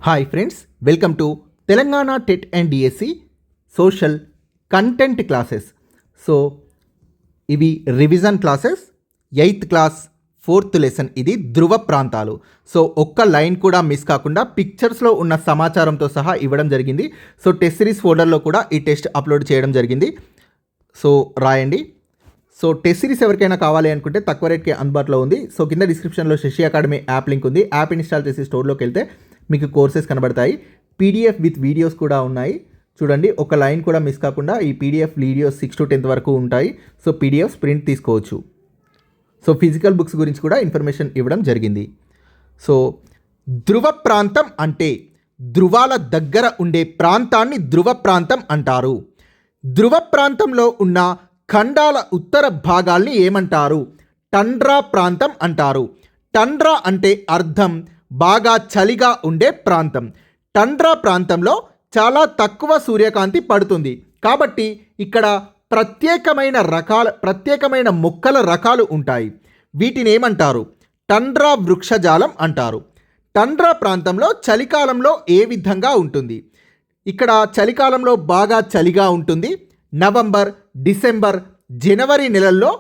Hi friends, welcome to Telangana TET and DSC social content classes. So ఇవి revision classes, 8th class 4th lesson. ఇది ధృవ ప్రాంతాలు. So ఒక్క line కూడా miss కాకుండా పిక్చర్స్లో ఉన్న సమాచారంతో సహా ఇవ్వడం జరిగింది. సో టెస్ట్ సిరీస్ ఫోల్డర్లో కూడా ఈ టెస్ట్ అప్లోడ్ చేయడం జరిగింది. సో రాయండి. సో టెస్ట్ సిరీస్ ఎవరికైనా కావాలి అనుకుంటే తక్కువ రేట్కి అందుబాటులో ఉంది. సో కింద డిస్క్రిప్షన్లో శశి అకాడమీ యాప్ లింక్ ఉంది. యాప్ ఇన్స్టాల్ చేసి స్టోర్లోకి వెళ్తే మీకు కోర్సెస్ కనబడతాయి. పీడిఎఫ్ విత్ వీడియోస్ కూడా ఉన్నాయి. చూడండి, ఒక లైన్ కూడా మిస్ కాకుండా ఈ పీడిఎఫ్ వీడియోస్ 6 to 10th వరకు ఉంటాయి. సో పీడిఎఫ్ ప్రింట్ తీసుకోవచ్చు. సో ఫిజికల్ బుక్స్ గురించి కూడా ఇన్ఫర్మేషన్ ఇవ్వడం జరిగింది. సో ధృవ ప్రాంతం అంటే ధృవాల దగ్గర ఉండే ప్రాంతాన్ని ధృవ ప్రాంతం అంటారు. ధృవ ప్రాంతంలో ఉన్న ఖండాల ఉత్తర భాగాల్ని ఏమంటారు? టండ్రా ప్రాంతం అంటారు. టండ్రా అంటే అర్థం బాగా చలిగా ఉండే ప్రాంతం. టండ్రా ప్రాంతంలో చాలా తక్కువ సూర్యకాంతి పడుతుంది. కాబట్టి ఇక్కడ ప్రత్యేకమైన మొక్కల రకాలు ఉంటాయి. వీటిని ఏమంటారు? టండ్రా వృక్షజాలం అంటారు. టండ్రా ప్రాంతంలో చలికాలంలో ఏ విధంగా ఉంటుంది? ఇక్కడ చలికాలంలో బాగా చలిగా ఉంటుంది. నవంబర్, డిసెంబర్, జనవరి నెలల్లో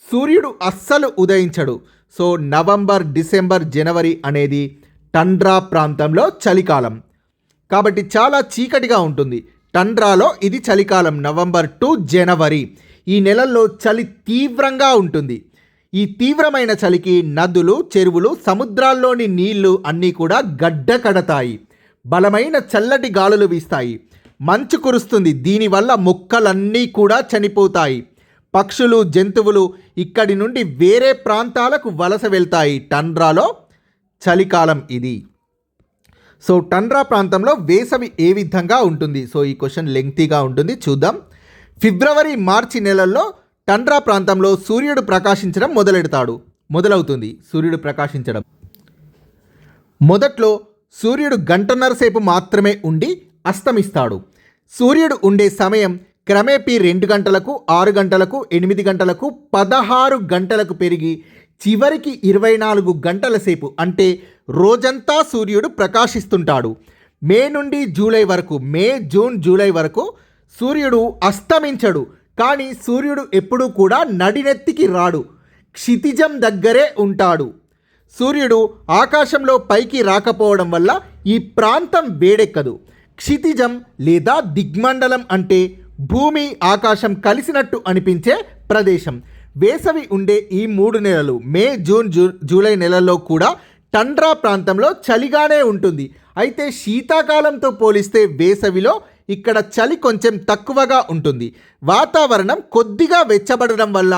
సూర్యుడు అస్సలు ఉదయించడు. సో నవంబర్, డిసెంబర్, జనవరి అనేది టండ్రా ప్రాంతంలో చలికాలం. కాబట్టి చాలా చీకటిగా ఉంటుంది. టండ్రాలో ఇది చలికాలం, నవంబర్ టు జనవరి. ఈ నెలల్లో చలి తీవ్రంగా ఉంటుంది. ఈ తీవ్రమైన చలికి నదులు, చెరువులు, సముద్రాల్లోని నీళ్లు అన్నీ కూడా గడ్డ కడతాయి. బలమైన చల్లటి గాలులు వీస్తాయి. మంచు కురుస్తుంది. దీనివల్ల మొక్కలన్నీ కూడా చనిపోతాయి. పక్షులు, జంతువులు ఇక్కడి నుండి వేరే ప్రాంతాలకు వలస వెళ్తాయి. టండ్రాలో చలికాలం ఇది. సో టండ్రా ప్రాంతంలో వేసవి ఏ విధంగా ఉంటుంది? సో ఈ క్వశ్చన్ లెంగ్తీగా ఉంటుంది, చూద్దాం. ఫిబ్రవరి, మార్చి నెలల్లో టండ్రా ప్రాంతంలో సూర్యుడు ప్రకాశించడం మొదలవుతుంది. సూర్యుడు ప్రకాశించడం మొదట్లో సూర్యుడు గంటన్నర సేపు మాత్రమే ఉండి అస్తమిస్తాడు. సూర్యుడు ఉండే సమయం క్రమేపీ 2 గంటలకు, 6 గంటలకు, 8 గంటలకు, 16 గంటలకు పెరిగి చివరికి 24 గంటల సేపు, అంటే రోజంతా సూర్యుడు ప్రకాశిస్తుంటాడు. మే నుండి జూలై వరకు, జూన్, జూలై వరకు సూర్యుడు అస్తమించడు. కానీ సూర్యుడు ఎప్పుడూ కూడా నడినెత్తికి రాడు, క్షితిజం దగ్గరే ఉంటాడు. సూర్యుడు ఆకాశంలో పైకి రాకపోవడం వల్ల ఈ ప్రాంతం వేడెక్కదు. క్షితిజం లేదా దిగ్మండలం అంటే భూమి, ఆకాశం కలిసినట్టు అనిపించే ప్రదేశం. వేసవి ఉండే ఈ 3 నెలలు, మే, జూన్, జూలై నెలల్లో కూడా టండ్రా ప్రాంతంలో చలిగానే ఉంటుంది. అయితే శీతాకాలంతో పోలిస్తే వేసవిలో ఇక్కడ చలి కొంచెం తక్కువగా ఉంటుంది. వాతావరణం కొద్దిగా వెచ్చబడడం వల్ల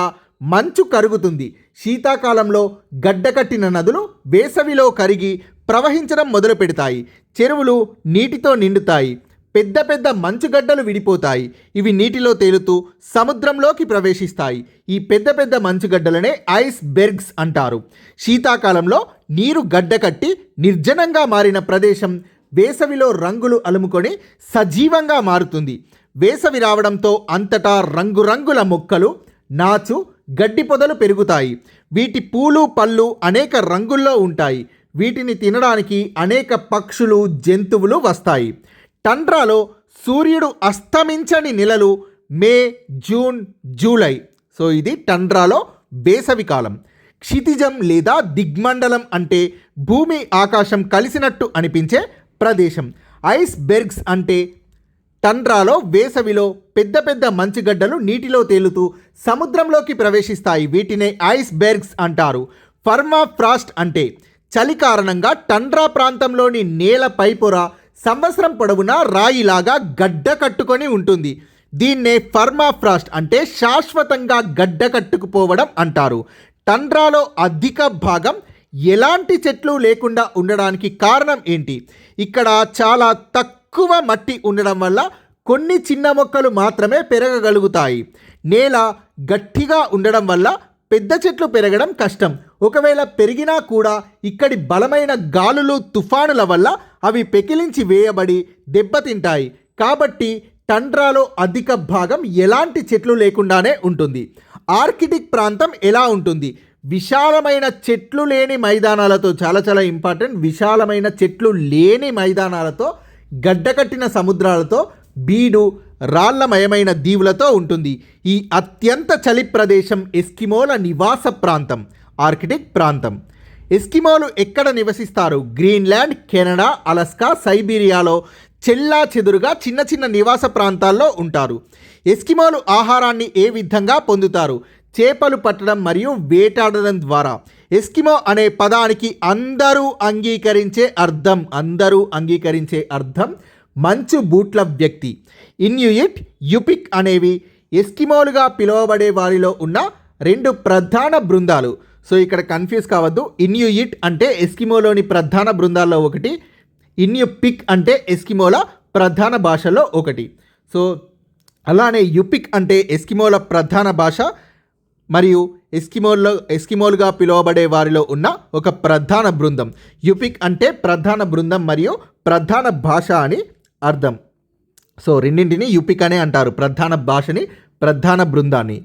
మంచు కరుగుతుంది. శీతాకాలంలో గడ్డకట్టిన నదులు వేసవిలో కరిగి ప్రవహించడం మొదలు పెడతాయి. చెరువులు నీటితో నిండుతాయి. పెద్ద పెద్ద మంచుగడ్డలు విడిపోతాయి. ఇవి నీటిలో తేలుతూ సముద్రంలోకి ప్రవేశిస్తాయి. ఈ పెద్ద పెద్ద మంచుగడ్డలనే ఐస్ బెర్గ్స్ అంటారు. శీతాకాలంలో నీరు గడ్డకట్టి నిర్జనంగా మారిన ప్రదేశం వేసవిలో రంగులు అలుముకొని సజీవంగా మారుతుంది. వేసవి రావడంతో అంతటా రంగురంగుల మొక్కలు, నాచు, గడ్డి పొదలు పెరుగుతాయి. వీటి పూలు, పళ్ళు అనేక రంగుల్లో ఉంటాయి. వీటిని తినడానికి అనేక పక్షులు, జంతువులు వస్తాయి. టండ్రాలో సూర్యుడు అస్తమించని నెలలు మే, జూన్, జూలై. సో ఇది టండ్రాలో వేసవి కాలం. క్షితిజం లేదా దిగ్మండలం అంటే భూమి, ఆకాశం కలిసినట్టు అనిపించే ప్రదేశం. ఐస్ బెర్గ్స్ అంటే టండ్రాలో వేసవిలో పెద్ద పెద్ద మంచుగడ్డలు నీటిలో తేలుతూ సముద్రంలోకి ప్రవేశిస్తాయి. వీటినే ఐస్ బెర్గ్స్ అంటారు. పర్మాఫ్రాస్ట్ అంటే చలి కారణంగా టండ్రా ప్రాంతంలోని నేల పైపొర సంవత్సరం పొడవునా రాయిలాగా గడ్డ కట్టుకొని ఉంటుంది. దీన్నే పర్మాఫ్రాస్ట్ అంటే శాశ్వతంగా గడ్డ కట్టుకుపోవడం అంటారు. టండ్రాలో అధిక భాగం ఎలాంటి చెట్లు లేకుండా ఉండడానికి కారణం ఏంటి? ఇక్కడ చాలా తక్కువ మట్టి ఉండడం వల్ల కొన్ని చిన్న మొక్కలు మాత్రమే పెరగగలుగుతాయి. నేల గట్టిగా ఉండడం వల్ల పెద్ద చెట్లు పెరగడం కష్టం. ఒకవేళ పెరిగినా కూడా ఇక్కడి బలమైన గాలులు, తుఫానుల వల్ల అవి పెకిలించి వేయబడి దెబ్బతింటాయి. కాబట్టి టండ్రాలో అధిక భాగం ఎలాంటి చెట్లు లేకుండానే ఉంటుంది. ఆర్కిటిక్ ప్రాంతం ఎలా ఉంటుంది? విశాలమైన చెట్లు లేని మైదానాలతో, చాలా చాలా ఇంపార్టెంట్, విశాలమైన చెట్లు లేని మైదానాలతో, గడ్డకట్టిన సముద్రాలతో, బీడు రాళ్లమయమైన దీవులతో ఉంటుంది. ఈ అత్యంత చలి ప్రదేశం ఎస్కిమోల నివాస ప్రాంతం, ఆర్కిటిక్ ప్రాంతం. ఎస్కిమోలు ఎక్కడ నివసిస్తారు? గ్రీన్లాండ్, కెనడా, అలస్కా, సైబీరియాలో చెల్లా చెదురుగా చిన్న చిన్న నివాస ప్రాంతాల్లో ఉంటారు. ఎస్కిమోలు ఆహారాన్ని ఏ విధంగా పొందుతారు? చేపలు పట్టడం మరియు వేటాడడం ద్వారా. ఎస్కిమో అనే పదానికి అందరూ అంగీకరించే అర్థం మంచు బూట్ల వ్యక్తి. ఇన్యుయిట్, యుపిక్ అనేవి ఎస్కిమోలుగా పిలువబడే వారిలో ఉన్న రెండు ప్రధాన బృందాలు. సో ఇక్కడ కన్ఫ్యూజ్ కావద్దు. ఇన్యుయిట్ అంటే ఎస్కిమోలోని ప్రధాన బృందాల్లో ఒకటి, ఇన్యుపిక్ అంటే ఎస్కిమోల ప్రధాన భాషలో ఒకటి. సో అలానే యుపిక్ అంటే ఎస్కిమోల ప్రధాన భాష మరియు ఎస్కిమోలుగా పిలువబడే వారిలో ఉన్న ఒక ప్రధాన బృందం. యుపిక్ అంటే ప్రధాన బృందం మరియు ప్రధాన భాష అని అర్థం. సో రెండింటిని యుపిక్ అనే అంటారు, ప్రధాన భాషని, ప్రధాన బృందాన్ని.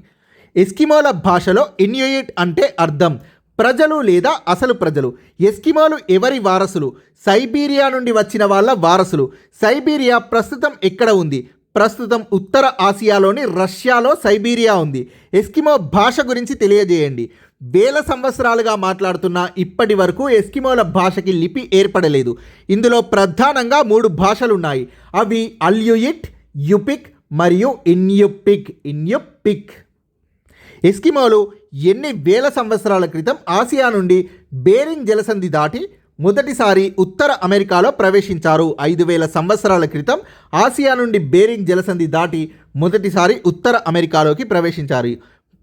ఎస్కిమోల భాషలో ఇన్యుయిట్ అంటే అర్థం ప్రజలు లేదా అసలు ప్రజలు. ఎస్కిమోలు ఎవరి వారసులు? సైబీరియా నుండి వచ్చిన వాళ్ళ వారసులు. సైబీరియా ప్రస్తుతం ఎక్కడ ఉంది? ప్రస్తుతం ఉత్తర ఆసియాలోని రష్యాలో సైబీరియా ఉంది. ఎస్కిమో భాష గురించి తెలియజేయండి. వేల సంవత్సరాలుగా మాట్లాడుతున్న ఇప్పటి వరకు ఎస్కిమోల భాషకి లిపి ఏర్పడలేదు. ఇందులో ప్రధానంగా 3 భాషలున్నాయి. అవి అల్యుయిట్, యుపిక్ మరియు ఇన్యుపిక్. ఎస్కిమోలు ఎన్ని వేల సంవత్సరాల క్రితం ఆసియా నుండి బేరింగ్ జలసంధి దాటి మొదటిసారి ఉత్తర అమెరికాలో ప్రవేశించారు? 5000 సంవత్సరాల క్రితం ఆసియా నుండి బేరింగ్ జలసంధి దాటి మొదటిసారి ఉత్తర అమెరికాలోకి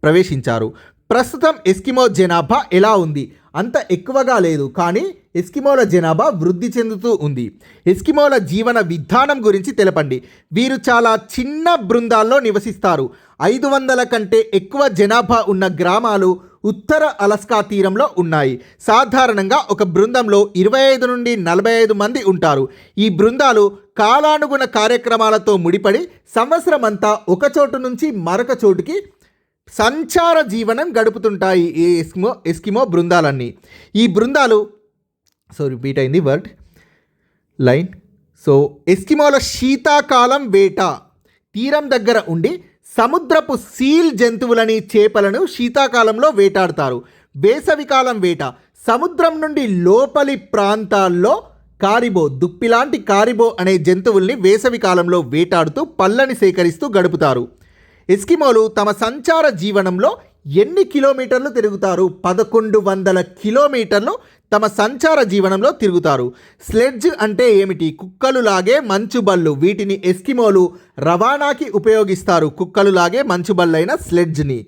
ప్రవేశించారు. ప్రస్తుతం ఎస్కిమో జనాభా ఎలా ఉంది? అంత ఎక్కువగా లేదు, కానీ ఎస్కిమోల జనాభా వృద్ధి చెందుతూ ఉంది. ఎస్కిమోల జీవన విధానం గురించి తెలపండి. వీరు చాలా చిన్న బృందాల్లో నివసిస్తారు. 500 కంటే ఎక్కువ జనాభా ఉన్న గ్రామాలు ఉత్తర అలస్కా తీరంలో ఉన్నాయి. సాధారణంగా ఒక బృందంలో 25 నుండి 45 మంది ఉంటారు. ఈ బృందాలు కాలానుగుణ కార్యక్రమాలతో ముడిపడి సంవత్సరం అంతా ఒక చోటు నుంచి మరొక చోటుకి సంచార జీవనం గడుపుతుంటాయి ఈ ఎస్కిమో బృందాలన్నీ. ఈ బృందాలు రిపీట్ అయింది వర్డ్ లైన్. ఎస్కిమోల శీతాకాలం వేట. తీరం దగ్గర ఉండి సముద్రపు సీల్ జంతువులని, చేపలను శీతాకాలంలో వేటాడతారు. వేసవికాలం వేట. సముద్రం నుండి లోపలి ప్రాంతాల్లో దుప్పిలాంటి కారిబో అనే జంతువుల్ని వేసవి కాలంలో వేటాడుతూ పళ్ళని సేకరిస్తూ గడుపుతారు. ఎస్కిమోలు తమ సంచార జీవనంలో ఎన్ని కిలోమీటర్లు తిరుగుతారు? 1100 కిలోమీటర్లు తమ సంచార జీవనంలో తిరుగుతారు. స్లెడ్జ్ అంటే ఏమిటి? కుక్కలు లాగే మంచుబళ్ళు. వీటిని ఎస్కిమోలు రవాణాకి ఉపయోగిస్తారు, కుక్కలు లాగే మంచుబళ్ళైన స్లెడ్జ్ని.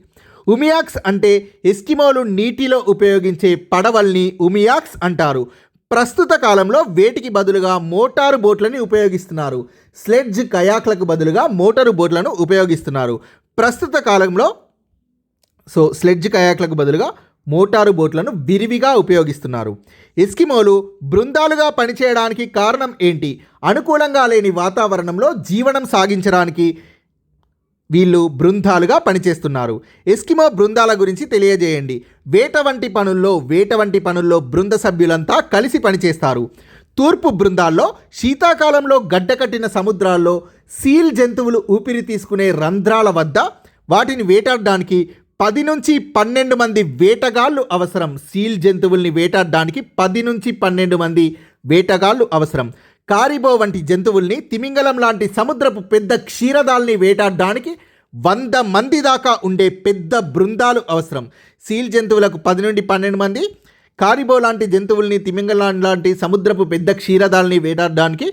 ఉమియాక్స్ అంటే ఎస్కిమోలు నీటిలో ఉపయోగించే పడవల్ని ఉమియాక్స్ అంటారు. ప్రస్తుత కాలంలో వేటికి బదులుగా మోటారు బోట్లని ఉపయోగిస్తున్నారు. స్లెడ్జ్ కయాక్లకు బదులుగా మోటారు బోట్లను ఉపయోగిస్తున్నారు ప్రస్తుత కాలంలో. స్లెడ్జ్ కయాక్లకు బదులుగా మోటారు బోట్లను విరివిగా ఉపయోగిస్తున్నారు. ఎస్కిమోలు బృందాలుగా పనిచేయడానికి కారణం ఏంటి? అనుకూలంగా లేని వాతావరణంలో జీవనం సాగించడానికి వీళ్ళు బృందాలుగా పనిచేస్తున్నారు. ఎస్కిమో బృందాల గురించి తెలియజేయండి. వేట వంటి పనుల్లో బృంద సభ్యులంతా కలిసి పనిచేస్తారు. తూర్పు బృందాల్లో శీతాకాలంలో గడ్డకట్టిన సముద్రాల్లో సీల్ జంతువులు ఊపిరి తీసుకునే రంధ్రాల వద్ద వాటిని వేటాడడానికి 10 నుంచి 12 మంది వేటగాళ్ళు అవసరం. సీల్ జంతువుల్ని వేటాడడానికి 10 నుంచి 12 మంది వేటగాళ్ళు అవసరం. కారిబో వంటి జంతువుల్ని, తిమింగలం లాంటి సముద్రపు పెద్ద క్షీరదాల్ని వేటాడడానికి 100 మంది దాకా ఉండే పెద్ద బృందాలు అవసరం. సీల్ జంతువులకు 10 నుండి 12 మంది, కారిబో లాంటి జంతువుల్ని, తిమింగలం లాంటి సముద్రపు పెద్ద క్షీరదాల్ని వేటాడడానికి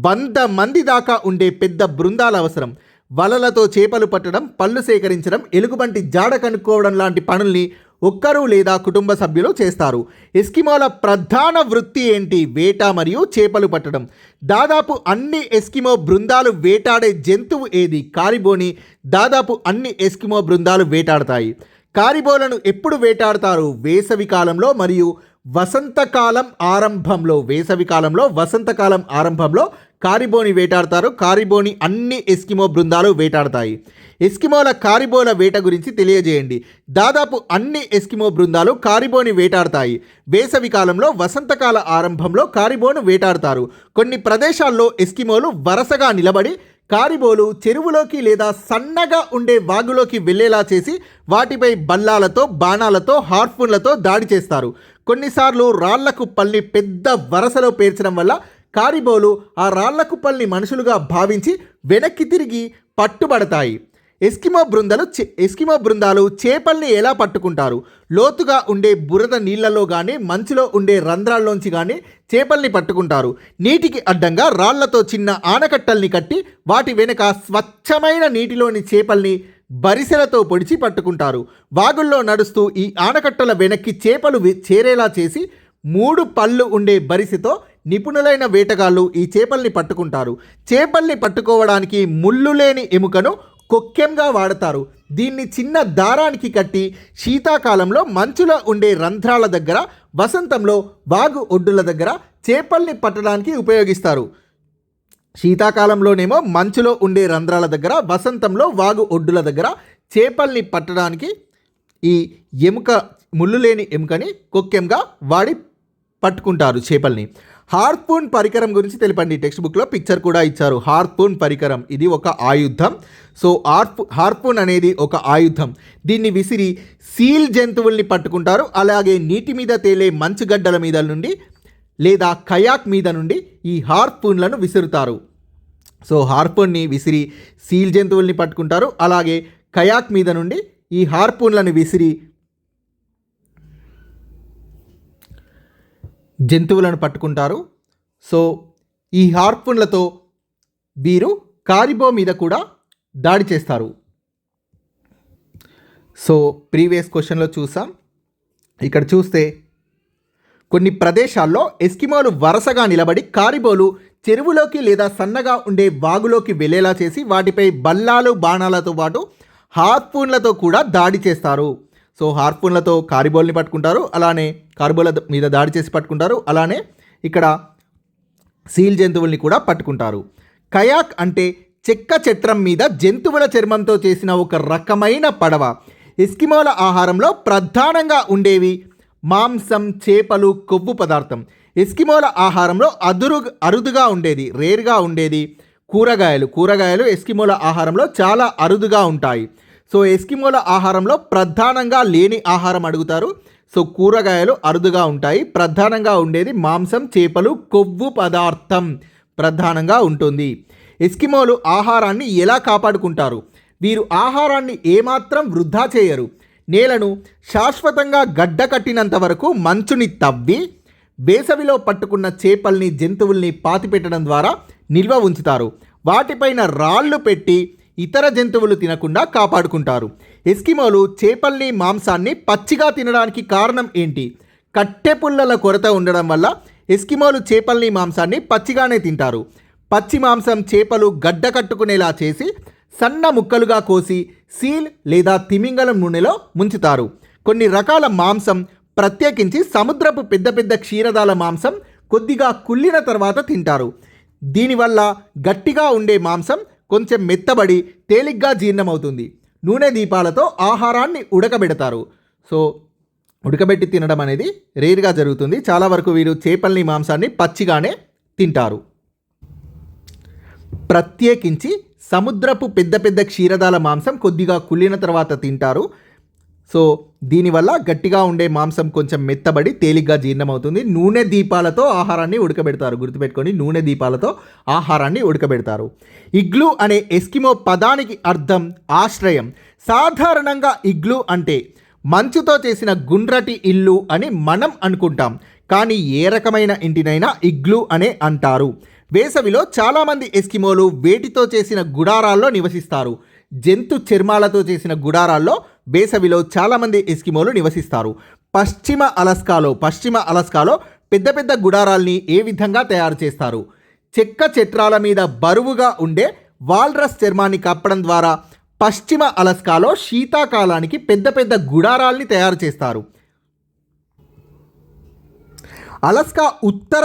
100 మంది దాకా ఉండే పెద్ద బృందాలు అవసరం. వలలతో చేపలు పట్టడం, పళ్ళు సేకరించడం, ఎలుగుబంటి జాడ కనుక్కోవడం లాంటి పనుల్ని ఒక్కరు లేదా కుటుంబ సభ్యులు చేస్తారు. ఎస్కిమోల ప్రధాన వృత్తి ఏంటి? వేట మరియు చేపలు పట్టడం. దాదాపు అన్ని ఎస్కిమో బృందాలు వేటాడే జంతువు ఏది? కారిబోని దాదాపు అన్ని ఎస్కిమో బృందాలు వేటాడతాయి. కారిబోలను ఎప్పుడు వేటాడతారు? వేసవి కాలంలో మరియు వసంతకాలం ఆరంభంలో. కారిబోని వేటాడతారు. కారిబోని అన్ని ఎస్కిమో బృందాలు వేటాడతాయి. ఎస్కిమోల కారిబోల వేట గురించి తెలియజేయండి. దాదాపు అన్ని ఎస్కిమో బృందాలు కారిబోని వేటాడతాయి. వేసవి కాలంలో, వసంతకాల ఆరంభంలో కారిబోను వేటాడతారు. కొన్ని ప్రదేశాల్లో ఎస్కిమోలు వరుసగా నిలబడి కారిబోలు చెరువులోకి లేదా సన్నగా ఉండే వాగులోకి వెళ్ళేలా చేసి వాటిపై బల్లాలతో, బాణాలతో, హార్పూన్లతో దాడి చేస్తారు. కొన్నిసార్లు రాళ్ల కుప్పల్ని పెద్ద వరసలో పేర్చడం వల్ల కారిబోలు ఆ రాళ్ల కుప్పల్ని మనుషులుగా భావించి వెనక్కి తిరిగి పట్టుబడతాయి. ఎస్కిమో బృందాలు చేపల్ని ఎలా పట్టుకుంటారు? లోతుగా ఉండే బురద నీళ్లలో కానీ, మంచులో ఉండే రంధ్రాల్లోంచి కానీ చేపల్ని పట్టుకుంటారు. నీటికి అడ్డంగా రాళ్లతో చిన్న ఆనకట్టల్ని కట్టి వాటి వెనుక స్వచ్ఛమైన నీటిలోని చేపల్ని బరిసెలతో పొడిచి పట్టుకుంటారు. వాగుల్లో నడుస్తూ ఈ ఆనకట్టల వెనక్కి చేపలు చేరేలా చేసి 3 పళ్ళు ఉండే బరిసెతో నిపుణులైన వేటగాళ్ళు ఈ చేపల్ని పట్టుకుంటారు. చేపల్ని పట్టుకోవడానికి ముళ్ళు లేని ఎముకను కొక్కెంగా వాడతారు. దీన్ని చిన్న దారానికి కట్టి శీతాకాలంలో మంచులో ఉండే రంధ్రాల దగ్గర, వసంతంలో వాగు ఒడ్డుల దగ్గర చేపల్ని పట్టడానికి ఉపయోగిస్తారు. శీతాకాలంలోనేమో మంచులో ఉండే రంధ్రాల దగ్గర, వసంతంలో వాగు ఒడ్డుల దగ్గర చేపల్ని పట్టడానికి ఈ ఎముక, ముళ్ళు లేని ఎముకని కొక్కెంగా వాడి పట్టుకుంటారు చేపల్ని. హార్పూన్ పరికరం గురించి తెలుపండి. టెక్స్ట్ బుక్లో పిక్చర్ కూడా ఇచ్చారు. హార్పూన్ పరికరం ఇది ఒక ఆయుధం. సో హార్పూన్ అనేది ఒక ఆయుధం. దీన్ని విసిరి సీల్ జంతువుల్ని పట్టుకుంటారు. అలాగే నీటి మీద తేలే మంచుగడ్డల మీద నుండి లేదా కయాక్ మీద నుండి ఈ హార్పూన్లను విసురుతారు. సో హార్పూన్ని విసిరి సీల్ జంతువుల్ని పట్టుకుంటారు. అలాగే కయాక్ మీద నుండి ఈ హార్పూన్లను విసిరి జంతువులను పట్టుకుంటారు. సో ఈ హార్పూన్లతో వీరు కారిబో మీద కూడా దాడి చేస్తారు. సో ప్రీవియస్ క్వశ్చన్లో చూసాం. ఇక్కడ చూస్తే కొన్ని ప్రదేశాల్లో ఎస్కిమోలు వరుసగా నిలబడి కారిబోలు చెరువులోకి లేదా సన్నగా ఉండే వాగులోకి వెళ్ళేలా చేసి వాటిపై బల్లాలు, బాణాలతో పాటు హార్పూన్లతో కూడా దాడి చేస్తారు. సో హార్పూన్లతో కారిబోల్ని పట్టుకుంటారు. అలానే కారిబోల మీద దాడి చేసి పట్టుకుంటారు. అలానే ఇక్కడ సీల్ జంతువుల్ని కూడా పట్టుకుంటారు. కయాక్ అంటే చెక్క చట్రం మీద జంతువుల చర్మంతో చేసిన ఒక రకమైన పడవ. ఎస్కిమోల ఆహారంలో ప్రధానంగా ఉండేవి మాంసం, చేపలు, కొవ్వు పదార్థం. ఎస్కిమోల ఆహారంలో అరుదుగా ఉండేది, రేర్గా ఉండేది కూరగాయలు ఎస్కిమోల ఆహారంలో చాలా అరుదుగా ఉంటాయి. సో ఎస్కిమోల ఆహారంలో ప్రధానంగా లేని ఆహారం అడుగుతారు. సో కూరగాయలు అరుదుగా ఉంటాయి. ప్రధానంగా ఉండేది మాంసం, చేపలు, కొవ్వు పదార్థం ప్రధానంగా ఉంటుంది. ఎస్కిమోలు ఆహారాన్ని ఎలా కాపాడుకుంటారు? వీరు ఆహారాన్ని ఏమాత్రం వృధా చేయరు. నేలను శాశ్వతంగా గడ్డ కట్టినంత వరకు మంచుని తవ్వి వేసవిలో పట్టుకున్న చేపల్ని, జంతువుల్ని పాతిపెట్టడం ద్వారా నిల్వ ఉంచుతారు. వాటిపైన రాళ్ళు పెట్టి ఇతర జంతువులు తినకుండా కాపాడుకుంటారు. ఎస్కిమోలు చేపల్ని, మాంసాన్ని పచ్చిగా తినడానికి కారణం ఏంటి? కట్టె పుల్లల కొరత ఉండడం వల్ల ఎస్కిమోలు చేపల్ని, మాంసాన్ని పచ్చిగానే తింటారు. పచ్చి మాంసం చేపలు గడ్డ కట్టుకునేలా చేసి సన్న ముక్కలుగా కోసి సీల్ లేదా తిమింగలం నూనెలో ముంచుతారు. కొన్ని రకాల మాంసం, ప్రత్యేకించి సముద్రపు పెద్ద పెద్ద క్షీరదాల మాంసం కొద్దిగా కుళ్ళిన తర్వాత తింటారు. దీనివల్ల గట్టిగా ఉండే మాంసం కొంచెం మెత్తబడి తేలిగ్గా జీర్ణమవుతుంది. నూనె దీపాలతో ఆహారాన్ని ఉడకబెడతారు. సో ఉడకబెట్టి తినడం అనేది రేరుగా జరుగుతుంది. చాలా వరకు వీరు చేపల్ని, మాంసాన్ని పచ్చిగానే తింటారు. ప్రత్యేకించి సముద్రపు పెద్ద పెద్ద క్షీరదాల మాంసం కొద్దిగా కుళ్ళిన తర్వాత తింటారు. సో దీనివల్ల గట్టిగా ఉండే మాంసం కొంచెం మెత్తబడి తేలిగ్గా జీర్ణమవుతుంది. నూనె దీపాలతో ఆహారాన్ని ఉడకబెడతారు. గుర్తుపెట్టుకొని, నూనె దీపాలతో ఆహారాన్ని ఉడకబెడతారు. ఇగ్లూ అనే ఎస్కిమో పదానికి అర్థం ఆశ్రయం. సాధారణంగా ఇగ్లూ అంటే మంచుతో చేసిన గుండ్రటి ఇల్లు అని మనం అనుకుంటాం. కానీ ఏ రకమైన ఇంటినైనా ఇగ్లూ అనే అంటారు. వేసవిలో చాలామంది ఎస్కిమోలు వేటితో చేసిన గుడారాల్లో నివసిస్తారు. జంతు చర్మాలతో చేసిన గుడారాల్లో వేసవిలో చాలామంది ఎస్కిమోలు నివసిస్తారు. పశ్చిమ అలస్కాలో పెద్ద పెద్ద గుడారాల్ని ఏ విధంగా తయారు చేస్తారు? చెక్క చట్రాల మీద బరువుగా ఉండే వాల్రస్ చర్మాన్ని కప్పడం ద్వారా పశ్చిమ అలస్కాలో శీతాకాలానికి పెద్ద పెద్ద గుడారాల్ని తయారు చేస్తారు. అలస్కా ఉత్తర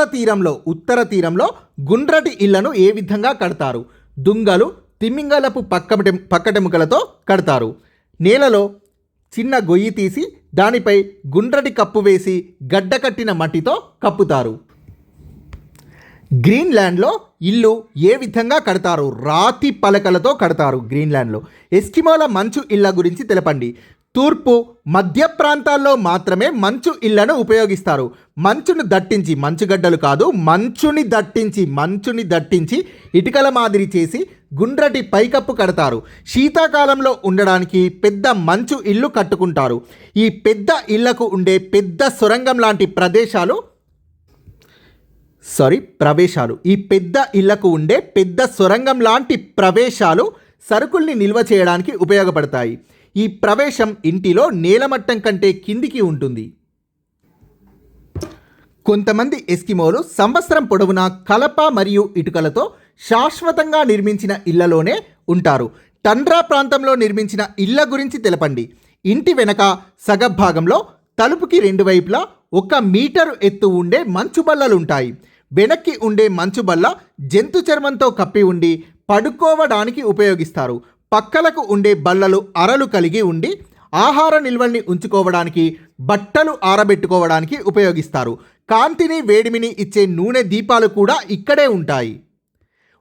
తీరంలో గుండ్రటి ఇళ్లను ఏ విధంగా కడతారు? దుంగలు, తిమింగలపు పక్కటెముకలతో కడతారు. నేలలో చిన్న గొయ్యి తీసి దానిపై గుండ్రటి కప్పు వేసి గడ్డకట్టిన మట్టితో కప్పుతారు. గ్రీన్లాండ్లో ఇల్లు ఏ విధంగా కడతారు? రాతి పలకలతో కడతారు. గ్రీన్లాండ్లో ఎస్కిమోల మంచు ఇళ్ల గురించి తెలపండి. తూర్పు, మధ్య ప్రాంతాల్లో మాత్రమే మంచు ఇళ్లను ఉపయోగిస్తారు. మంచును దట్టించి, మంచుగడ్డలు కాదు, మంచుని దట్టించి ఇటుకల మాదిరి చేసి గుండ్రటి పైకప్పు కడతారు. శీతాకాలంలో ఉండడానికి పెద్ద మంచు ఇల్లు కట్టుకుంటారు. ఈ పెద్ద ఇళ్లకు ఉండే పెద్ద సొరంగం లాంటి ప్రవేశాలు ఈ పెద్ద ఇళ్లకు ఉండే పెద్ద సొరంగం లాంటి ప్రవేశాలు సరుకుల్ని నిల్వ చేయడానికి ఉపయోగపడతాయి. ఈ ప్రవేశం ఇంటిలో నేలమట్టం కంటే కిందికి ఉంటుంది. కొంతమంది ఎస్కిమోలు సంవత్సరం పొడవునా కలప మరియు ఇటుకలతో శాశ్వతంగా నిర్మించిన ఇళ్లలోనే ఉంటారు. టండ్రా ప్రాంతంలో నిర్మించిన ఇళ్ల గురించి తెలపండి. ఇంటి వెనక సగభాగంలో తలుపుకి రెండు వైపులా 1 మీటరు ఎత్తు ఉండే మంచు బల్లలుంటాయి. వెనక్కి ఉండే మంచు బల్ల జంతు చర్మంతో కప్పి ఉండి పడుకోవడానికి ఉపయోగిస్తారు. పక్కలకు ఉండే బల్లలు అరలు కలిగి ఉండి ఆహార నిల్వల్ని ఉంచుకోవడానికి, బట్టలు ఆరబెట్టుకోవడానికి ఉపయోగిస్తారు. కాంతిని, వేడిమిని ఇచ్చే నూనె దీపాలు కూడా ఇక్కడే ఉంటాయి.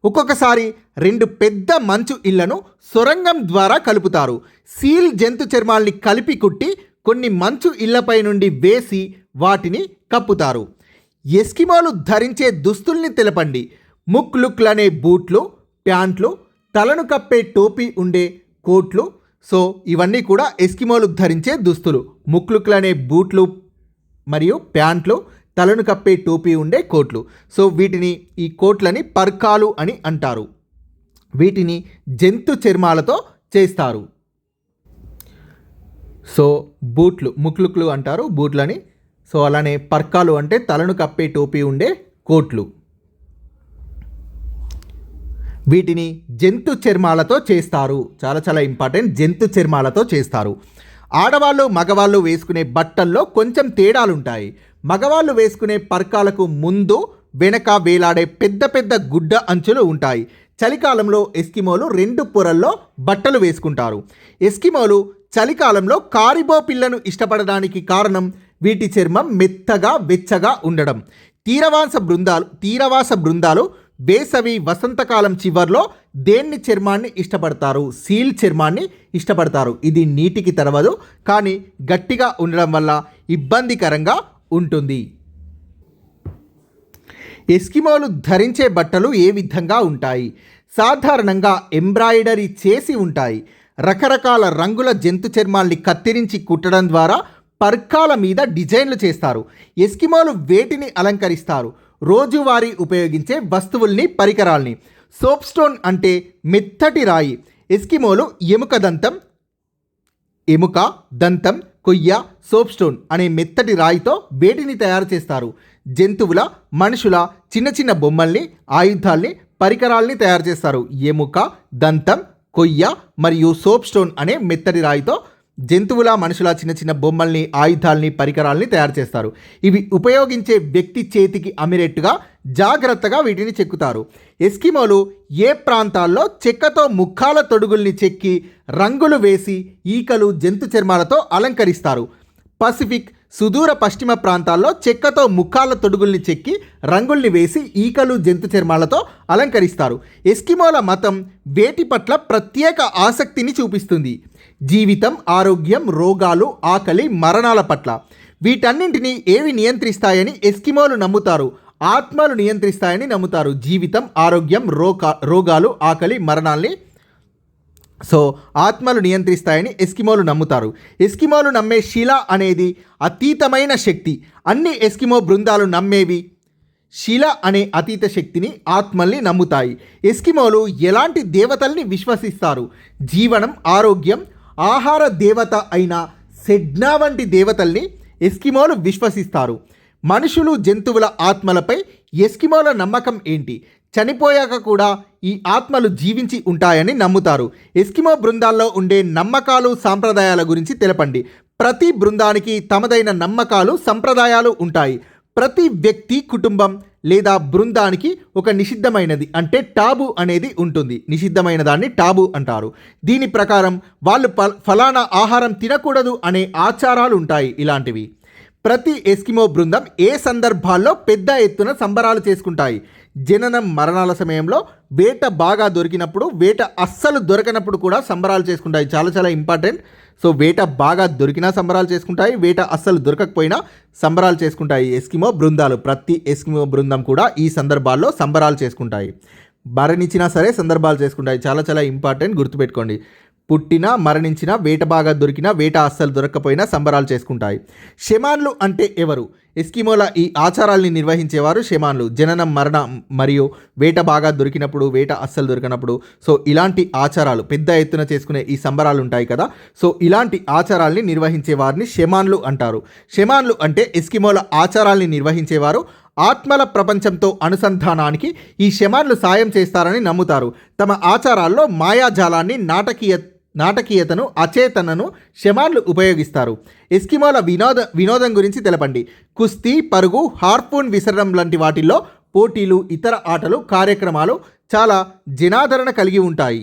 ఒక్కొక్కసారి 2 పెద్ద మంచు ఇళ్లను సొరంగం ద్వారా కలుపుతారు. సీల్ జంతు చర్మాల్ని కలిపి కుట్టి కొన్ని మంచు ఇళ్లపై నుండి వేసి వాటిని కప్పుతారు. ఎస్కిమోలు ధరించే దుస్తుల్ని తెలపండి. ముక్లుక్లనే బూట్లు, ప్యాంట్లు, తలను కప్పే టోపీ ఉండే కోట్లు. సో ఇవన్నీ కూడా ఎస్కిమోలు ధరించే దుస్తులు. ముక్లుక్లనే బూట్లు మరియు ప్యాంట్లు, తలను కప్పే టోపీ ఉండే కోట్లు. సో ఈ కోట్లని పర్కాలు అని అంటారు. వీటిని జంతు చర్మాలతో చేస్తారు. సో బూట్లు, ముక్లుక్లు అంటారు బూట్లని. సో అలానే పర్కాలు అంటే తలను కప్పే టోపీ ఉండే కోట్లు. వీటిని జంతు చర్మాలతో చేస్తారు. చాలా ఇంపార్టెంట్. జంతు చర్మాలతో చేస్తారు. ఆడవాళ్ళు, మగవాళ్ళు వేసుకునే బట్టల్లో కొంచెం తేడాలుంటాయి. మగవాళ్ళు వేసుకునే పర్కాలకు ముందు వెనక వేలాడే పెద్ద గుడ్డ అంచులు ఉంటాయి. చలికాలంలో ఎస్కిమోలు 2 పొరల్లో బట్టలు వేసుకుంటారు. ఎస్కిమోలు చలికాలంలో కారిబో పిల్లను ఇష్టపడడానికి కారణం వీటి చర్మం మెత్తగా, వెచ్చగా ఉండడం. తీరవాస బృందాలు వేసవి, వసంతకాలం చివర్లో దేన్ని చర్మాన్ని ఇష్టపడతారు? సీల్ చర్మాన్ని ఇష్టపడతారు. ఇది నీటికి తడవదు, కానీ గట్టిగా ఉండడం వల్ల ఇబ్బందికరంగా ఉంటుంది. ఎస్కిమోలు ధరించే బట్టలు ఏ విధంగా ఉంటాయి? సాధారణంగా ఎంబ్రాయిడరీ చేసి ఉంటాయి. రకరకాల రంగుల జంతు చర్మాల్ని కత్తిరించి కుట్టడం ద్వారా పర్కాల మీద డిజైన్లు చేస్తారు. ఎస్కిమోలు వేటిని అలంకరిస్తారు? రోజువారీ ఉపయోగించే వస్తువుల్ని, పరికరాల్ని. సోప్ స్టోన్ అంటే మెత్తటి రాయి. ఎస్కిమోలు ఎముక, దంతం, కొయ్య, సోప్ స్టోన్ అనే మెత్తటి రాయితో వేటిని తయారు చేస్తారు? జంతువుల, మనుషుల చిన్న బొమ్మల్ని, ఆయుధాల్ని, పరికరాల్ని తయారు చేస్తారు. ఎముక, దంతం, కొయ్య మరియు సోప్ స్టోన్ అనే మెత్తటి రాయితో జంతువుల, మనుషుల చిన్న బొమ్మల్ని, ఆయుధాల్ని, పరికరాల్ని తయారు చేస్తారు. ఇవి ఉపయోగించే వ్యక్తి చేతికి అమిరెట్టుగా జాగ్రత్తగా వీటిని చెక్కుతారు. ఎస్కిమోలు ఏ ప్రాంతాల్లో చెక్కతో ముఖాల తొడుగుల్ని చెక్కి రంగులు వేసి ఈకలు, జంతు చర్మాలతో అలంకరిస్తారు? పసిఫిక్, సుదూర పశ్చిమ ప్రాంతాల్లో చెక్కతో ముఖాల తొడుగుల్ని చెక్కి రంగుల్ని వేసి ఈకలు, జంతు చర్మాలతో అలంకరిస్తారు. ఎస్కిమోల మతం వేటి పట్ల ప్రత్యేక ఆసక్తిని చూపిస్తుంది? జీవితం, ఆరోగ్యం, రోగాలు, ఆకలి, మరణాల పట్ల. వీటన్నింటినీ ఏవి నియంత్రిస్తాయని ఎస్కిమోలు నమ్ముతారు? ఆత్మలు నియంత్రిస్తాయని నమ్ముతారు. జీవితం, ఆరోగ్యం, రోగాలు, ఆకలి, మరణాల్ని ఆత్మలు నియంత్రిస్తాయని ఎస్కిమోలు నమ్ముతారు. ఎస్కిమోలు నమ్మే శిల అనేది అతీతమైన శక్తి. అన్ని ఎస్కిమో బృందాలు నమ్మేవి శిల అనే అతీత శక్తిని, ఆత్మల్ని నమ్ముతాయి. ఎస్కిమోలు ఎలాంటి దేవతల్ని విశ్వసిస్తారు? జీవనం, ఆరోగ్యం, ఆహార దేవత అయిన సెడ్నా వంటి దేవతల్ని ఎస్కిమోలు విశ్వసిస్తారు. మనుషులు, జంతువుల ఆత్మలపై ఎస్కిమోల నమ్మకం ఏంటి? చనిపోయాక కూడా ఈ ఆత్మలు జీవించి ఉంటాయని నమ్ముతారు. ఎస్కిమో బృందాల్లో ఉండే నమ్మకాలు, సాంప్రదాయాల గురించి తెలపండి. ప్రతి బృందానికి తమదైన నమ్మకాలు, సంప్రదాయాలు ఉంటాయి. ప్రతి వ్యక్తి, కుటుంబం లేదా బృందానికి ఒక నిషిద్ధమైనది అంటే టాబు అనేది ఉంటుంది. నిషిద్ధమైన దాన్ని టాబు అంటారు. దీని ప్రకారం వాళ్ళు ఫలానా ఆహారం తినకూడదు అనే ఆచారాలు ఉంటాయి. ఇలాంటివి ప్రతి ఎస్కిమో బృందం ఏ సందర్భాల్లో పెద్ద ఎత్తున సంబరాలు చేసుకుంటాయి. జననం మరణాల సమయంలో, వేట బాగా దొరికినప్పుడు, వేట అస్సలు దొరకనప్పుడు కూడా సంబరాలు చేసుకుంటాయి. చాలా చాలా ఇంపార్టెంట్. సో వేట బాగా దొరికినా సంబరాలు చేసుకుంటాయి, వేట అస్సలు దొరకకపోయినా సంబరాలు చేసుకుంటాయి ఎస్కిమో బృందాలు. ప్రతి ఎస్కిమో బృందం కూడా ఈ సందర్భాల్లో సంబరాలు చేసుకుంటాయి. మరణించినా సరే సందర్భాలు చేసుకుంటాయి. చాలా చాలా ఇంపార్టెంట్, గుర్తుపెట్టుకోండి. పుట్టినా, మరణించినా, వేట బాగా దొరికినా, వేట అస్సలు దొరక్కపోయినా సంబరాలు చేసుకుంటాయి. షమాన్లు అంటే ఎవరు? ఎస్కిమోల ఈ ఆచారాల్ని నిర్వహించేవారు షమాన్లు. జననం, మరణం మరియు వేట బాగా దొరికినప్పుడు, వేట అస్సలు దొరికినప్పుడు, సో ఇలాంటి ఆచారాలు పెద్ద ఎత్తున చేసుకునే ఈ సంబరాలు ఉంటాయి కదా, సో ఇలాంటి ఆచారాల్ని నిర్వహించే వారిని షమాన్లు అంటారు. షమాన్లు అంటే ఎస్కిమోల ఆచారాల్ని నిర్వహించేవారు. ఆత్మల ప్రపంచంతో అనుసంధానానికి ఈ షమాన్లు సాయం చేస్తారని నమ్ముతారు. తమ ఆచారాల్లో మాయాజాలాన్ని, నాటకీయతను, అచేతనను షమాన్లు ఉపయోగిస్తారు. ఎస్కిమోల వినోదం గురించి తెలపండి. కుస్తీ, పరుగు, హార్పూన్ విసరడం లాంటి వాటిల్లో పోటీలు, ఇతర ఆటలు, కార్యక్రమాలు చాలా జనాదరణ కలిగి ఉంటాయి.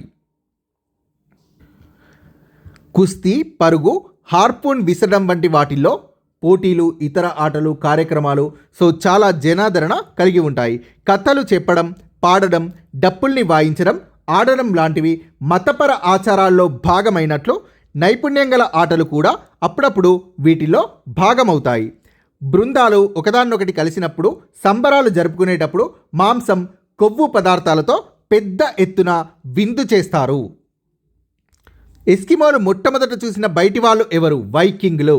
కుస్తీ, పరుగు, హార్పూన్ విసరడం వంటి వాటిల్లో పోటీలు, ఇతర ఆటలు, కార్యక్రమాలు సో చాలా జనాదరణ కలిగి ఉంటాయి. కథలు చెప్పడం, పాడడం, డప్పుల్ని వాయించడం, ఆడడం లాంటివి మతపర ఆచారాల్లో భాగమైనట్లు నైపుణ్యం గల ఆటలు కూడా అప్పుడప్పుడు వీటిలో భాగమవుతాయి. బృందాలు ఒకదాన్నొకటి కలిసినప్పుడు, సంబరాలు జరుపుకునేటప్పుడు మాంసం, కొవ్వు పదార్థాలతో పెద్ద ఎత్తున విందు చేస్తారు. ఎస్కిమోలు మొట్టమొదట చూసిన బయటి వాళ్ళు ఎవరు? వైకింగ్లు.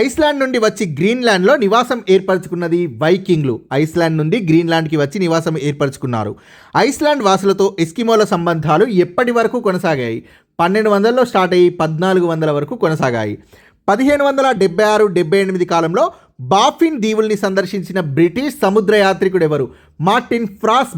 ఐస్లాండ్ నుండి వచ్చి గ్రీన్లాండ్లో నివాసం ఏర్పరచుకున్నది వైకింగ్లు. ఐస్లాండ్ నుండి గ్రీన్లాండ్కి వచ్చి నివాసం ఏర్పరచుకున్నారు. ఐస్లాండ్ వాసులతో ఎస్కిమోల సంబంధాలు ఎప్పటి వరకు కొనసాగాయి? 1200లో స్టార్ట్ అయ్యి 1400 వరకు కొనసాగాయి. 1576-78 కాలంలో బాఫిన్ దీవుల్ని సందర్శించిన బ్రిటిష్ సముద్ర యాత్రికుడు ఎవరు? మార్టిన్ ఫ్రాస్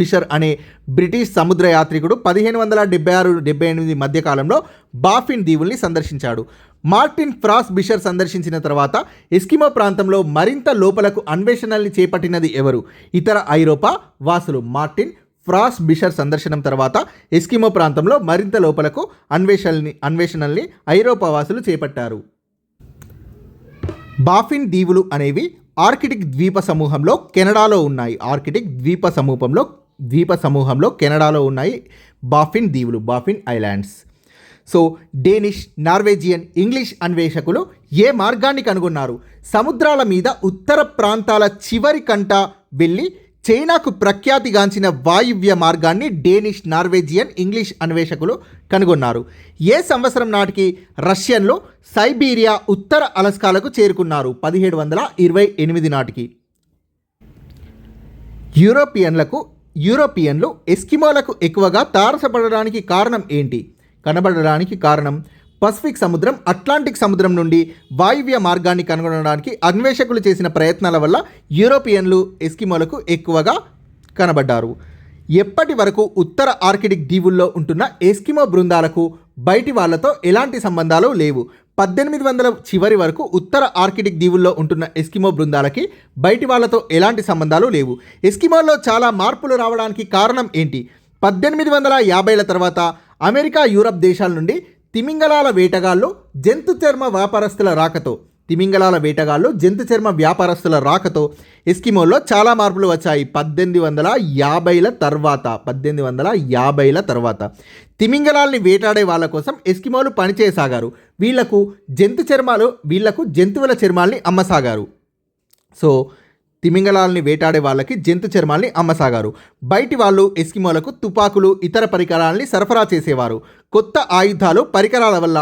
బిషర్ అనే బ్రిటిష్ సముద్ర యాత్రికుడు 1576-78 మధ్య కాలంలో బాఫిన్ దీవుల్ని సందర్శించాడు. మార్టిన్ ఫ్రాస్ బిషర్ సందర్శించిన తర్వాత ఎస్కిమో ప్రాంతంలో మరింత లోపలకు అన్వేషణల్ని చేపట్టినది ఎవరు? ఇతర ఐరోపా వాసులు. మార్టిన్ ఫ్రాస్ బిషర్ సందర్శనం తర్వాత ఎస్కిమో ప్రాంతంలో మరింత లోపలకు అన్వేషణల్ని ఐరోపా వాసులు చేపట్టారు. బాఫిన్ దీవులు అనేవి ఆర్కిటిక్ ద్వీప సమూహంలో కెనడాలో ఉన్నాయి. ద్వీప సమూహంలో కెనడాలో ఉన్నాయి బాఫిన్ దీవులు, Baffin islands. So Danish, Norwegian, English అన్వేషకులు ఏ మార్గాన్ని కనుగొన్నారు? సముద్రాల మీద ఉత్తర ప్రాంతాల చివరి కంట వెళ్ళి చైనాకు ప్రఖ్యాతిగాంచిన వాయువ్య మార్గాన్ని డేనిష్, నార్వేజియన్, ఇంగ్లీష్ అన్వేషకులు కనుగొన్నారు. ఏ సంవత్సరం నాటికి రష్యన్లు సైబీరియా, ఉత్తర అలస్కాలకు చేరుకున్నారు? 1728 నాటికి. యూరోపియన్లు ఎస్కిమోలకు ఎక్కువగా తారసపడడానికి కారణం ఏంటి? కనబడడానికి కారణం పసిఫిక్ సముద్రం, అట్లాంటిక్ సముద్రం నుండి వాయువ్య మార్గాన్ని కనుగొనడానికి అన్వేషకులు చేసిన ప్రయత్నాల వల్ల యూరోపియన్లు ఎస్కిమోలకు ఎక్కువగా కనబడ్డారు. ఎప్పటి వరకు ఉత్తర ఆర్కిటిక్ దీవుల్లో ఉంటున్న ఎస్కిమో బృందాలకు బయటి వాళ్లతో ఎలాంటి సంబంధాలు లేవు. 1800 చివరి వరకు ఉత్తర ఆర్కిటిక్ దీవుల్లో ఉంటున్న ఎస్కిమో బృందాలకి బయటి వాళ్లతో ఎలాంటి సంబంధాలు లేవు. ఎస్కిమోల్లో చాలా మార్పులు రావడానికి కారణం ఏంటి? 1850ల తర్వాత అమెరికా, యూరప్ దేశాల నుండి తిమింగలాల వేటగాళ్ళు, జంతు చర్మ వ్యాపారస్తుల రాకతో ఎస్కిమోల్లో చాలా మార్పులు వచ్చాయి. 1850ల తర్వాత తిమింగలాల్ని వేటాడే వాళ్ళ కోసం ఎస్కిమోలు పనిచేయసాగారు. వీళ్లకు జంతువుల చర్మాల్ని అమ్మసాగారు. సో తిమింగలాల్ని వేటాడే వాళ్ళకి జంతు చర్మాల్ని అమ్మసాగారు. బయటి వాళ్ళు ఎస్కిమోలకు తుపాకులు, ఇతర పరికరాలని సరఫరా చేసేవారు. కొత్త ఆయుధాలు, పరికరాల వల్ల,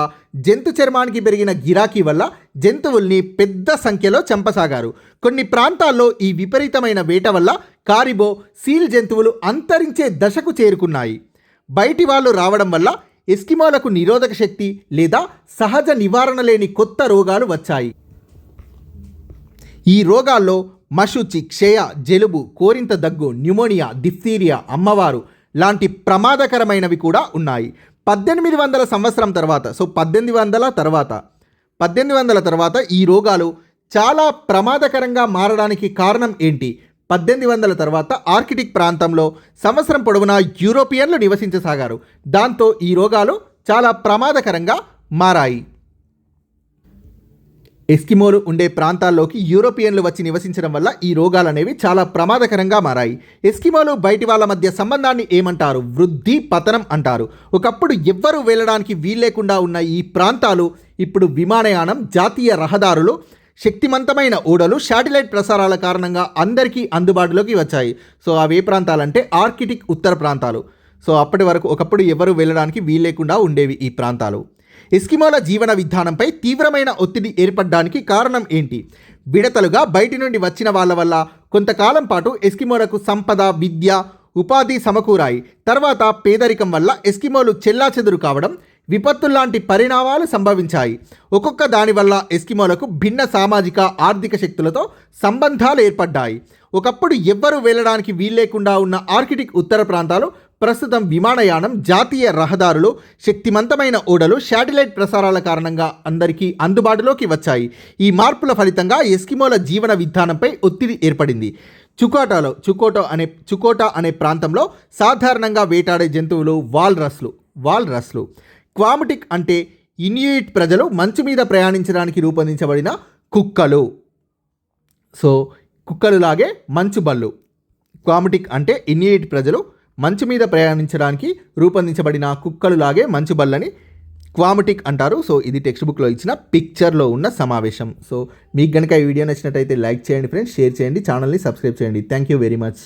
జంతు చర్మానికి పెరిగిన గిరాకీ వల్ల జంతువుల్ని పెద్ద సంఖ్యలో చంపసాగారు. కొన్ని ప్రాంతాల్లో ఈ విపరీతమైన వేట వల్ల కారిబో, సీల్ జంతువులు అంతరించే దశకు చేరుకున్నాయి. బయటి వాళ్ళు రావడం వల్ల ఎస్కిమోలకు నిరోధక శక్తి లేదా సహజ నివారణ లేని కొత్త రోగాలు వచ్చాయి. ఈ రోగాల్లో మశూచి, క్షయ, జలుబు, కోరింత దగ్గు, న్యూమోనియా, డిఫ్తీరియా, అమ్మవారు లాంటి ప్రమాదకరమైనవి కూడా ఉన్నాయి. 1800 సంవత్సరం తర్వాత, సో 1800 తర్వాత ఈ రోగాలు చాలా ప్రమాదకరంగా మారడానికి కారణం ఏంటి? 1800 తర్వాత ఆర్కిటిక్ ప్రాంతంలో సంవత్సరం పొడవునా యూరోపియన్లు నివసించసాగారు. దాంతో ఈ రోగాలు చాలా ప్రమాదకరంగా మారాయి. ఎస్కిమోలు ఉండే ప్రాంతాల్లోకి యూరోపియన్లు వచ్చి నివసించడం వల్ల ఈ రోగాలు అనేవి చాలా ప్రమాదకరంగా మారాయి. ఎస్కిమోలు బయటి వాళ్ళ మధ్య సంబంధాన్ని ఏమంటారు? వృద్ధి పతనం అంటారు. ఒకప్పుడు ఎవ్వరూ వెళ్ళడానికి వీల్లేకుండా ఉన్న ఈ ప్రాంతాలు ఇప్పుడు విమానయానం, జాతీయ రహదారులు, శక్తివంతమైన ఓడలు, శాటిలైట్ ప్రసారాల కారణంగా అందరికీ అందుబాటులోకి వచ్చాయి. సో అవి ఏ ప్రాంతాలంటే ఆర్కిటిక్ ఉత్తర ప్రాంతాలు. సో అప్పటి వరకు ఒకప్పుడు ఎవరు వెళ్ళడానికి వీల్లేకుండా ఉండేవి ఈ ప్రాంతాలు. ఎస్కిమోల జీవన విధానంపై తీవ్రమైన ఒత్తిడి ఏర్పడడానికి కారణం ఏంటి? విడతలుగా బయటి నుండి వచ్చిన వాళ్ళ వల్ల కొంతకాలం పాటు ఎస్కిమోలకు సంపద, విద్య, ఉపాధి సమకూరాయి. తర్వాత పేదరికం వల్ల ఎస్కిమోలు చెల్లాచెదురు కావడం, విపత్తుల్లాంటి పరిణామాలు సంభవించాయి. ఒక్కొక్క దానివల్ల ఎస్కిమోలకు భిన్న సామాజిక, ఆర్థిక శక్తులతో సంబంధాలు ఏర్పడ్డాయి. ఒకప్పుడు ఎవ్వరూ వెళ్ళడానికి వీల్లేకుండా ఉన్న ఆర్కిటిక్ ఉత్తర ప్రాంతాలు ప్రస్తుతం విమానయానం, జాతీయ రహదారులు, శక్తివంతమైన ఓడలు, శాటిలైట్ ప్రసారాల కారణంగా అందరికీ అందుబాటులోకి వచ్చాయి. ఈ మార్పుల ఫలితంగా ఎస్కిమోల జీవన విధానంపై ఒత్తిడి ఏర్పడింది. చుకోటా అనే ప్రాంతంలో సాధారణంగా వేటాడే జంతువులు వాల్రస్లు. క్వామిటిక్ అంటే ఇన్యూయిట్ ప్రజలు మంచు మీద ప్రయాణించడానికి రూపొందించబడిన కుక్కలు. సో కుక్కలులాగే మంచు బళ్ళు. క్వామిటిక్ అంటే ఇన్యూయిట్ ప్రజలు మంచు మీద ప్రయాణించడానికి రూపొందించబడిన కుక్కలులాగే మంచు బల్లని క్వామిటిక్ అంటారు. సో ఇది టెక్స్ట్ బుక్లో ఇచ్చిన పిక్చర్లో ఉన్న సమావేశం. సో మీకు కనుక ఈ వీడియో నచ్చినట్టయితే లైక్ చేయండి ఫ్రెండ్స్, షేర్ చేయండి, ఛానల్ని సబ్స్క్రైబ్ చేయండి. Thank you very much.